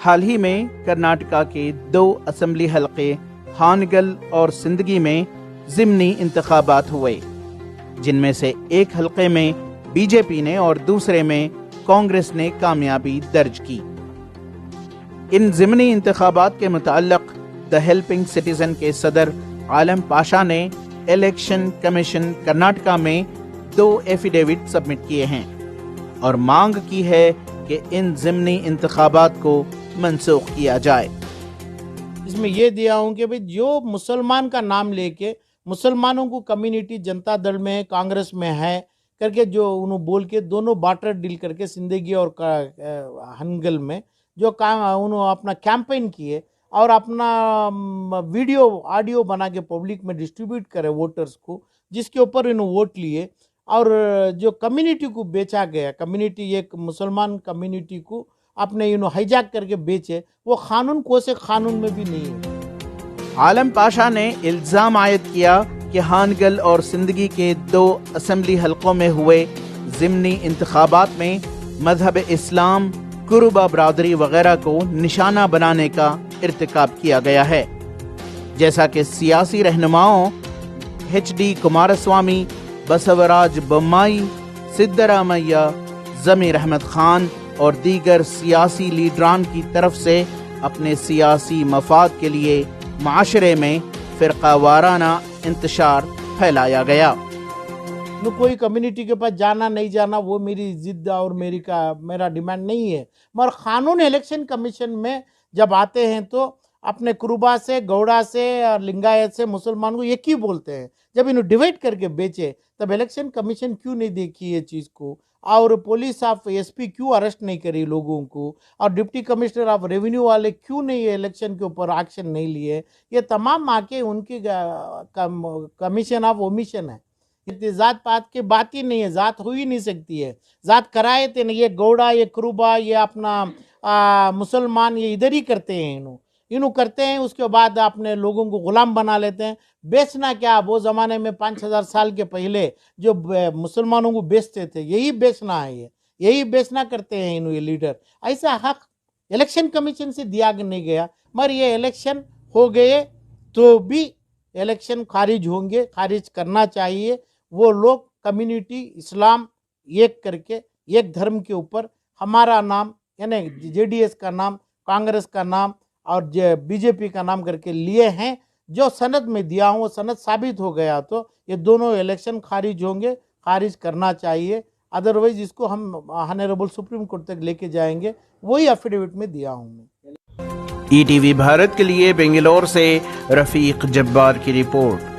حال ہی میں کرناٹکا کے 2 اسمبلی حلقے ہانگل اور سندگی میں ضمنی انتخابات ہوئے، جن میں سے ایک حلقے میں بی جے پی نے اور دوسرے میں کانگریس نے کامیابی درج کی۔ ان ضمنی انتخابات کے متعلق دی ہیلپنگ سٹیزن کے صدر عالم پاشا نے الیکشن کمیشن کرناٹکا میں 2 ایفیڈیوٹ سبمٹ کیے ہیں اور مانگ کی ہے کہ ان ضمنی انتخابات کو منسوخ کیا جائے۔ اس میں یہ دیا ہوں کہ جو مسلمان کا نام لے کے مسلمانوں کو کمیونٹی جنتا دل میں کانگریس میں ہے کر کے جو انہوں بول کے دونوں بارٹر ڈیل کر کے زندگی اور ہنگل میں جو انہوں اپنا کیمپین کیے اور اپنا ویڈیو آڈیو بنا کے پبلک میں ڈسٹریبیوٹ کرے ووٹرز کو، جس کے اوپر انہوں ووٹ لیے اور جو کمیونٹی کو بیچا گیا، کمیونٹی ایک مسلمان کمیونٹی کو اپنے ہائی جیک کر کے بیچے، وہ قانون کو سے قانون میں بھی نہیں ہے۔ عالم پاشا نے الزام عائد کیا کہ ہانگل اور سندگی کے 2 اسمبلی حلقوں میں ہوئے ضمنی انتخابات میں مذہب اسلام، کروبا برادری وغیرہ کو نشانہ بنانے کا ارتکاب کیا گیا ہے، جیسا کہ سیاسی رہنماؤں ایچ ڈی کمارسوامی، بسوراج بومائی، سدرامیہ، ضمیر احمد خان اور دیگر سیاسی لیڈران کی طرف سے اپنے سیاسی مفاد کے لیے معاشرے میں فرقہ وارانہ انتشار پھیلایا گیا۔ کوئی کمیونٹی کے پاس جانا نہیں جانا وہ میری ضد اور میرا ڈیمانڈ نہیں ہے، مگر قانون الیکشن کمیشن میں جب آتے ہیں تو اپنے کروبا سے، گوڑا سے اور لنگایت سے مسلمان کو ایک ہی بولتے ہیں۔ جب انہوں ڈیوائڈ کر کے بیچے تب الیکشن کمیشن کیوں نہیں دیکھی یہ چیز کو، اور پولیس آف ایس پی کیوں اریسٹ نہیں کری لوگوں کو، اور ڈپٹی کمشنر آف ریونیو والے کیوں نہیں الیکشن کے اوپر ایکشن نہیں لیے؟ یہ تمام آ کے ان کی کمیشن آف اومیشن ہے۔ ذات پات کی بات ہی نہیں ہے، ذات ہو ہی نہیں سکتی ہے، ذات کرائے تھے نہیں، یہ گوڑا، یہ کروبا، یہ اپنا مسلمان، یہ ادھر ہی کرتے ہیں، انہوں کرتے ہیں، اس کے بعد اپنے لوگوں کو غلام بنا لیتے ہیں۔ بیچنا کیا، وہ زمانے میں 5000 سال کے پہلے جو مسلمانوں کو بیچتے تھے، یہی بیچنا ہے، یہی بیچنا کرتے ہیں یہ لیڈر۔ ایسا حق الیکشن کمیشن سے دیا نہیں گیا، مگر یہ الیکشن ہو گئے تو بھی الیکشن خارج ہوں گے، خارج کرنا چاہیے۔ وہ لوگ کمیونٹی اسلام ایک کر کے ایک دھرم کے اوپر ہمارا نام یعنی جے ڈی ایس کا نام، کانگریس کا نام اور بی جے پی کا نام کر کے لیے ہیں، جو سند میں دیا ہوں وہ سند ثابت ہو گیا تو یہ دونوں الیکشن خارج ہوں گے، خارج کرنا چاہیے، ادروائز اس کو ہم آنریبل سپریم کورٹ تک لے کے جائیں گے، وہی ایفیڈیوٹ میں دیا ہوں میں۔ ای ٹی وی بھارت کے لیے بنگلور سے رفیق جبار کی رپورٹ۔